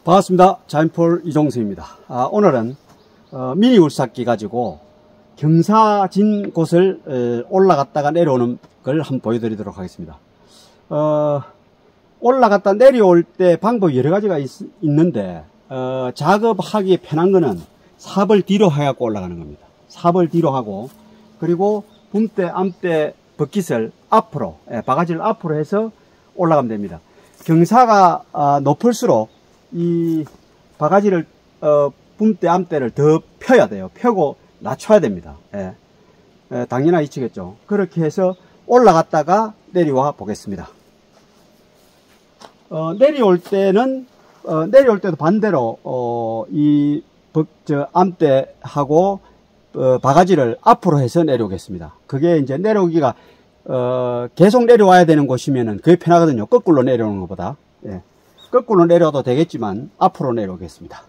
반갑습니다. 자연폴 이종수입니다. 오늘은 미니 울삭기 가지고 경사진 곳을 올라갔다가 내려오는 걸 한번 보여드리도록 하겠습니다. 올라갔다 내려올 때 방법이 여러 가지가 있는데 작업하기 편한 거는 삽을 뒤로 해갖고 올라가는 겁니다. 삽을 뒤로 하고, 그리고 붐대, 암대, 버킷을 앞으로, 바가지를 앞으로 해서 올라가면 됩니다. 경사가 높을수록 이 바가지를 붐대, 암대를 더 펴야 돼요. 펴고 낮춰야 됩니다. 당연한 이치겠죠. 그렇게 해서 올라갔다가 내려와 보겠습니다. 내려올 때도 반대로 암대하고 바가지를 앞으로 해서 내려오겠습니다. 그게 이제 내려오기가 계속 내려와야 되는 곳이면은 그게 편하거든요. 거꾸로 내려오는 것보다. 거꾸로 내려도 되겠지만 앞으로 내려오겠습니다.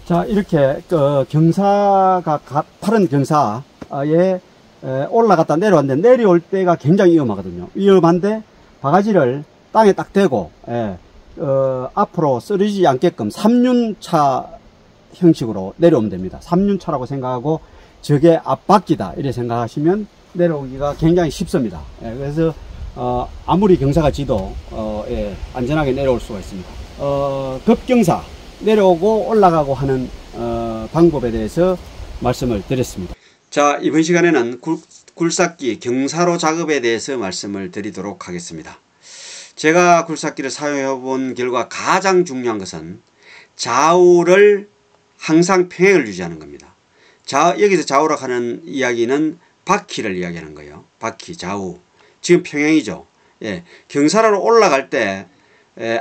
자, 이렇게 경사가 파른 경사에 올라갔다 내려왔는데, 내려올 때가 굉장히 위험하거든요. 위험한데 바가지를 땅에 딱 대고 앞으로 쓰러지지 않게끔 3륜차 형식으로 내려오면 됩니다. 3륜차라고 생각하고 저게 앞바퀴다 이렇게 생각하시면 내려오기가 굉장히 쉽습니다. 그래서 아무리 경사가 지도 안전하게 내려올 수가 있습니다. 급경사 내려오고 올라가고 하는 방법에 대해서 말씀을 드렸습니다. 자, 이번 시간에는 굴삭기 경사로 작업에 대해서 말씀을 드리도록 하겠습니다. 제가 굴삭기를 사용해 본 결과 가장 중요한 것은 좌우를 항상 평행을 유지하는 겁니다. 여기서 좌우라고 하는 이야기는 바퀴를 이야기하는 거예요. 바퀴, 좌우. 지금 평행이죠. 경사로 올라갈 때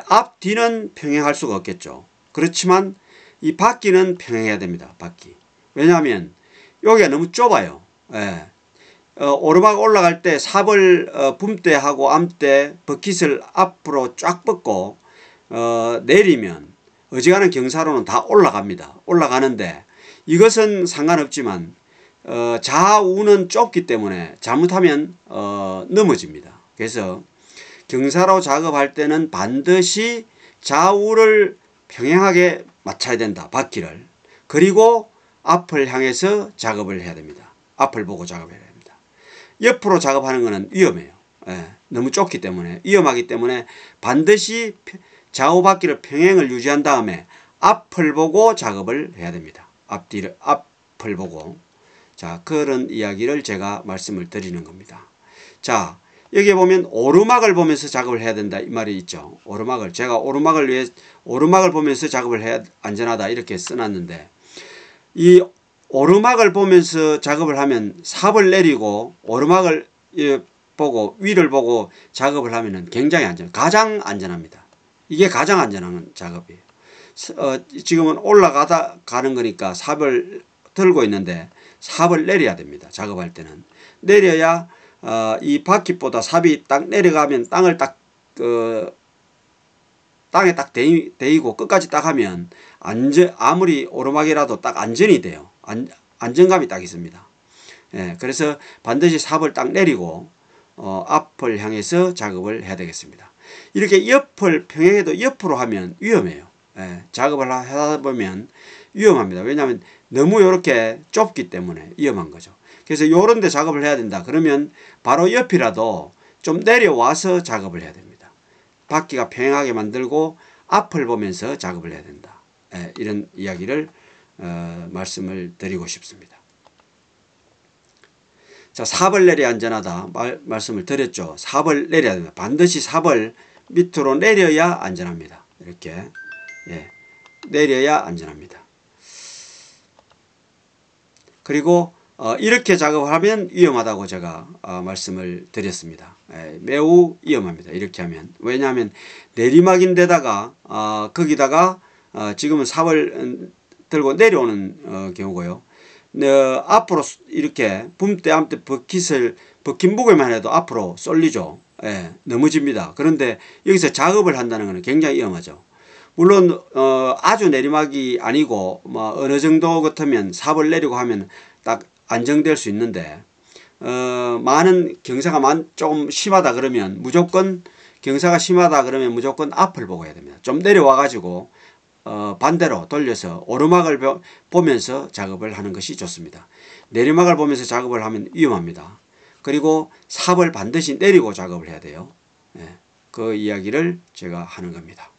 앞, 뒤는 평행할 수가 없겠죠. 그렇지만 이 바퀴는 평행해야 됩니다. 바퀴. 왜냐하면 여기가 너무 좁아요. 오르막 올라갈 때 삽을 붐대하고 암대, 버킷을 앞으로 쫙 뻗고 내리면 어지간한 경사로는 다 올라갑니다. 올라가는데 이것은 상관없지만 좌우는 좁기 때문에 잘못하면 넘어집니다. 그래서 경사로 작업할 때는 반드시 좌우를 평행하게 맞춰야 된다. 바퀴를. 그리고 앞을 향해서 작업을 해야 됩니다. 앞을 보고 작업해야 됩니다. 옆으로 작업하는 것은 위험해요. 너무 좁기 때문에, 위험하기 때문에 반드시 좌우 바퀴를 평행을 유지한 다음에 앞을 보고 작업을 해야 됩니다. 앞을 보고. 자, 그런 이야기를 제가 말씀을 드리는 겁니다. 자, 여기에 보면 오르막을 보면서 작업을 해야 된다 이 말이 있죠. 오르막을 제가 오르막을 보면서 작업을 해야 안전하다 이렇게 써놨는데, 이 오르막을 보면서 작업을 하면 삽을 내리고 오르막을 보고 위를 보고 작업을 하면은 굉장히 가장 안전합니다. 이게 가장 안전한 작업이에요. 지금은 올라가는 거니까 삽을 들고 있는데 삽을 내려야 됩니다. 작업할 때는. 내려야 이 바퀴보다 삽이 딱 내려가면 땅을 딱 땅에 딱 대이고 끝까지 딱 하면 아무리 오르막이라도 딱 안전이 돼요. 안정감이 딱 있습니다. 예, 그래서 반드시 삽을 딱 내리고 앞을 향해서 작업을 해야 되겠습니다. 이렇게 옆을 평행에도 옆으로 하면 위험해요. 예, 작업을 하다 보면 위험합니다. 왜냐하면 너무 이렇게 좁기 때문에 위험한 거죠. 그래서 요런 데 작업을 해야 된다. 그러면 바로 옆이라도 좀 내려와서 작업을 해야 됩니다. 바퀴가 평행하게 만들고 앞을 보면서 작업을 해야 된다. 예, 이런 이야기를 말씀을 드리고 싶습니다. 자, 삽을 내려야 안전하다 말씀을 드렸죠. 삽을 내려야 된다. 반드시 삽을 밑으로 내려야 안전합니다. 이렇게 내려야 안전합니다. 그리고 이렇게 작업을 하면 위험하다고 제가 말씀을 드렸습니다. 매우 위험합니다. 이렇게 하면. 왜냐하면 내리막인데다가 거기다가 지금은 삽을 들고 내려오는 경우고요. 앞으로 이렇게 붐대함대 버킨 무게만 해도 앞으로 쏠리죠. 넘어집니다. 그런데 여기서 작업을 한다는 것은 굉장히 위험하죠. 물론 아주 내리막이 아니고 뭐 어느 정도 같으면 삽을 내리고 하면 딱 안정될 수 있는데 많은 경사가 좀 심하다 그러면 무조건 앞을 보고 해야 됩니다. 좀 내려와 가지고 반대로 돌려서 오르막을 보면서 작업을 하는 것이 좋습니다. 내리막을 보면서 작업을 하면 위험합니다. 그리고 삽을 반드시 내리고 작업을 해야 돼요. 그 이야기를 제가 하는 겁니다.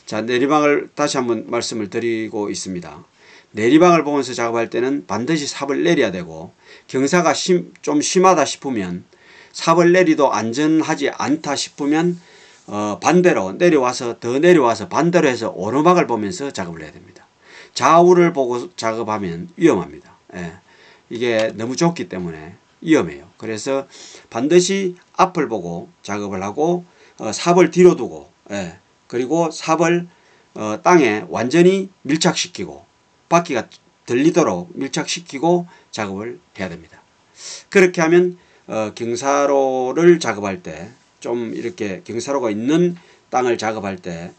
자, 내리막을 다시 한번 말씀을 드리고 있습니다. 내리막을 보면서 작업할 때는 반드시 삽을 내려야 되고 경사가 좀 심하다 싶으면 삽을 내리도 안전하지 않다 싶으면 반대로 더 내려와서 반대로 해서 오르막을 보면서 작업을 해야 됩니다. 좌우를 보고 작업하면 위험합니다. 이게 너무 좁기 때문에 위험해요. 그래서 반드시 앞을 보고 작업을 하고 삽을 뒤로 두고 그리고 삽을 땅에 완전히 밀착시키고 바퀴가 들리도록 밀착시키고 작업을 해야 됩니다. 그렇게 하면 경사로를 작업할 때 좀 이렇게 경사로가 있는 땅을 작업할 때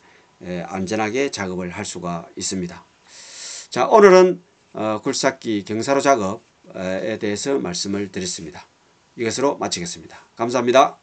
안전하게 작업을 할 수가 있습니다. 자, 오늘은 굴삭기 경사로 작업에 대해서 말씀을 드렸습니다. 이것으로 마치겠습니다. 감사합니다.